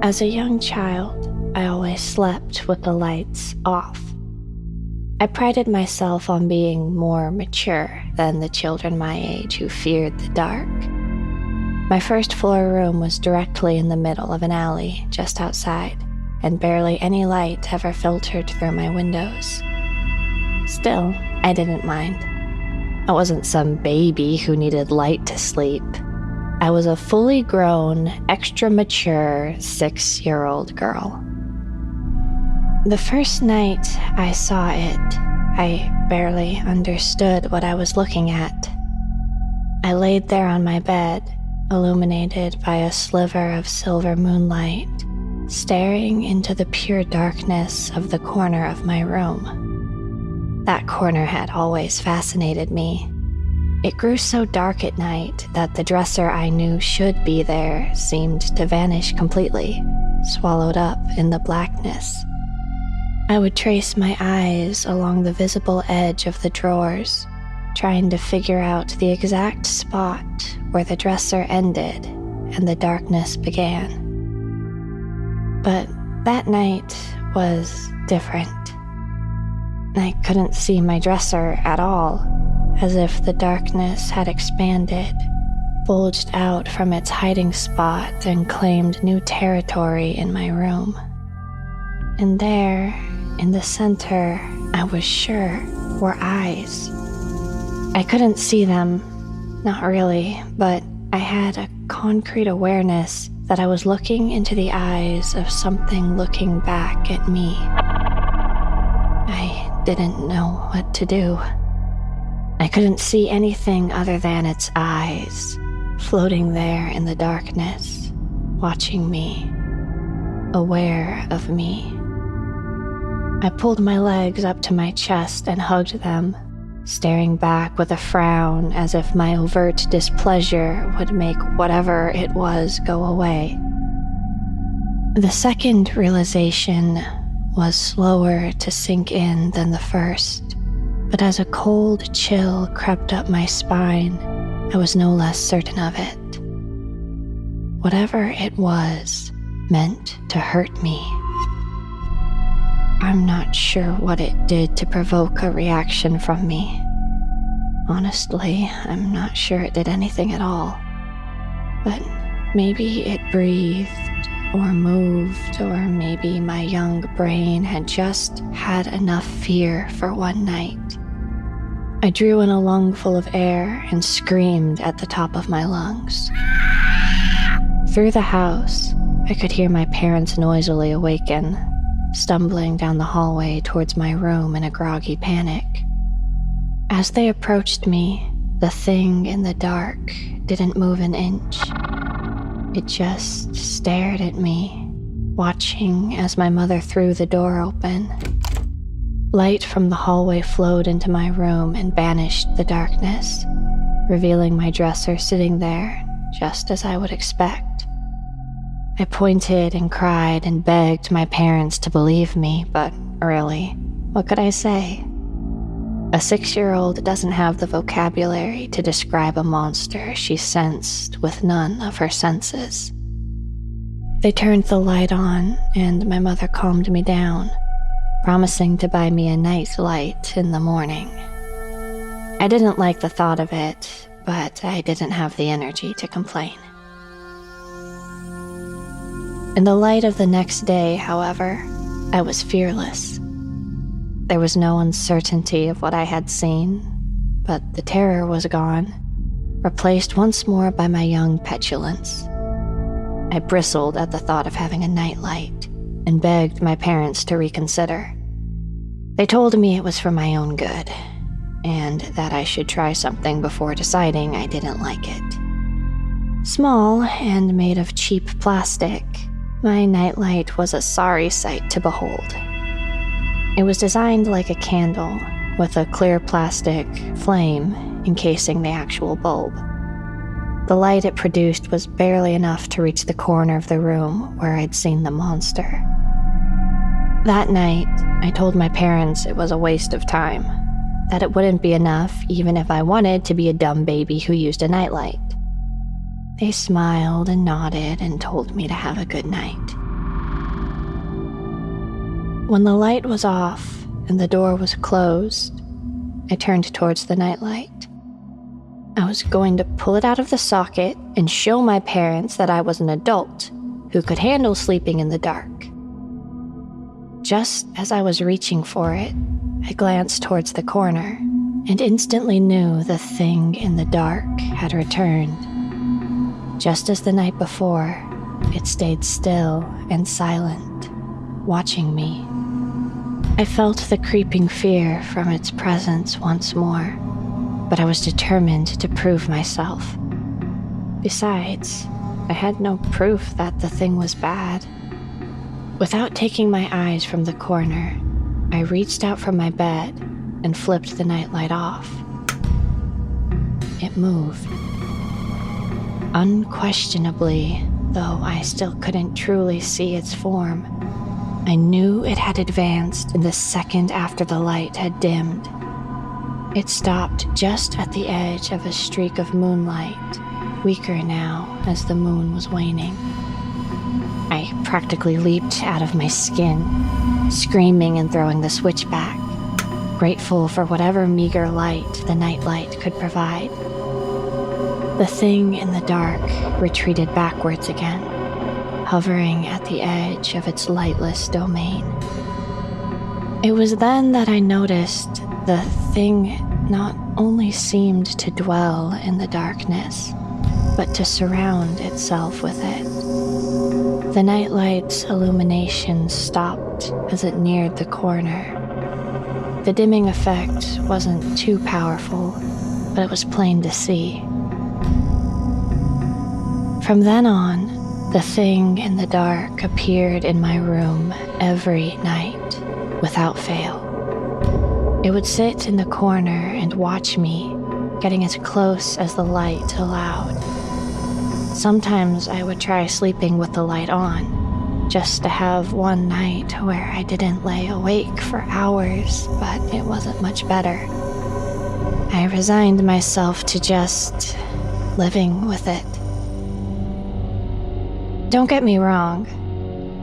As a young child, I always slept with the lights off. I prided myself on being more mature than the children my age who feared the dark. My first floor room was directly in the middle of an alley just outside, and barely any light ever filtered through my windows. Still, I didn't mind. I wasn't some baby who needed light to sleep. I was a fully grown, extra mature 6-year-old girl. The first night I saw it, I barely understood what I was looking at. I laid there on my bed, illuminated by a sliver of silver moonlight, staring into the pure darkness of the corner of my room. That corner had always fascinated me. It grew so dark at night that the dresser I knew should be there seemed to vanish completely, swallowed up in the blackness. I would trace my eyes along the visible edge of the drawers, trying to figure out the exact spot where the dresser ended and the darkness began. But that night was different. I couldn't see my dresser at all, as if the darkness had expanded, bulged out from its hiding spot and claimed new territory in my room. And there, in the center, I was sure, were eyes. I couldn't see them, not really, but I had a concrete awareness that I was looking into the eyes of something looking back at me. I didn't know what to do. I couldn't see anything other than its eyes, floating there in the darkness, watching me, aware of me. I pulled my legs up to my chest and hugged them, staring back with a frown as if my overt displeasure would make whatever it was go away. The second realization was slower to sink in than the first, but as a cold chill crept up my spine, I was no less certain of it. Whatever it was meant to hurt me. I'm not sure what it did to provoke a reaction from me. Honestly, I'm not sure it did anything at all. But maybe it breathed, or moved, or maybe my young brain had just had enough fear for one night. I drew in a lungful of air and screamed at the top of my lungs. Through the house, I could hear my parents noisily awaken, stumbling down the hallway towards my room in a groggy panic. As they approached me, the thing in the dark didn't move an inch. It just stared at me, watching as my mother threw the door open. Light from the hallway flowed into my room and banished the darkness, revealing my dresser sitting there just as I would expect. I pointed and cried and begged my parents to believe me, but really, what could I say? A 6-year-old doesn't have the vocabulary to describe a monster she sensed with none of her senses. They turned the light on, and my mother calmed me down, promising to buy me a night light in the morning. I didn't like the thought of it, but I didn't have the energy to complain. In the light of the next day, however, I was fearless. There was no uncertainty of what I had seen, but the terror was gone, replaced once more by my young petulance. I bristled at the thought of having a nightlight and begged my parents to reconsider. They told me it was for my own good, and that I should try something before deciding I didn't like it. Small and made of cheap plastic, my nightlight was a sorry sight to behold. It was designed like a candle, with a clear plastic flame encasing the actual bulb. The light it produced was barely enough to reach the corner of the room where I'd seen the monster. That night, I told my parents it was a waste of time, that it wouldn't be enough even if I wanted to be a dumb baby who used a nightlight. They smiled and nodded and told me to have a good night. When the light was off and the door was closed, I turned towards the nightlight. I was going to pull it out of the socket and show my parents that I was an adult who could handle sleeping in the dark. Just as I was reaching for it, I glanced towards the corner and instantly knew the thing in the dark had returned. Just as the night before, it stayed still and silent, watching me. I felt the creeping fear from its presence once more, but I was determined to prove myself. Besides, I had no proof that the thing was bad. Without taking my eyes from the corner, I reached out from my bed and flipped the nightlight off. It moved. Unquestionably, though I still couldn't truly see its form, I knew it had advanced in the second after the light had dimmed. It stopped just at the edge of a streak of moonlight, weaker now as the moon was waning. I practically leaped out of my skin, screaming and throwing the switch back, grateful for whatever meager light the nightlight could provide. The thing in the dark retreated backwards again, hovering at the edge of its lightless domain. It was then that I noticed the thing not only seemed to dwell in the darkness, but to surround itself with it. The nightlight's illumination stopped as it neared the corner. The dimming effect wasn't too powerful, but it was plain to see. From then on, the thing in the dark appeared in my room every night, without fail. It would sit in the corner and watch me, getting as close as the light allowed. Sometimes I would try sleeping with the light on, just to have one night where I didn't lay awake for hours, but it wasn't much better. I resigned myself to just living with it. Don't get me wrong.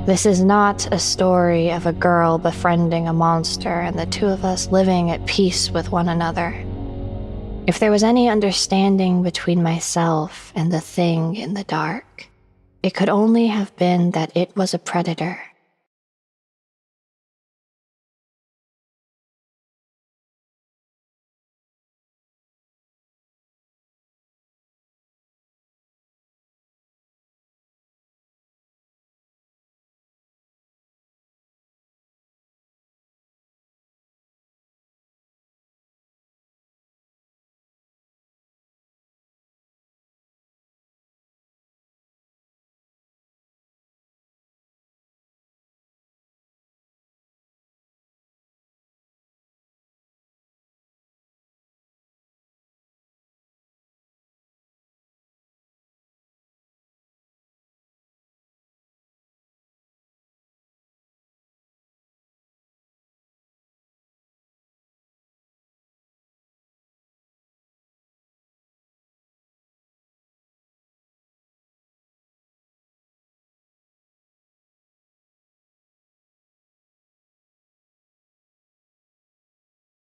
This is not a story of a girl befriending a monster and the two of us living at peace with one another. If there was any understanding between myself and the thing in the dark, it could only have been that it was a predator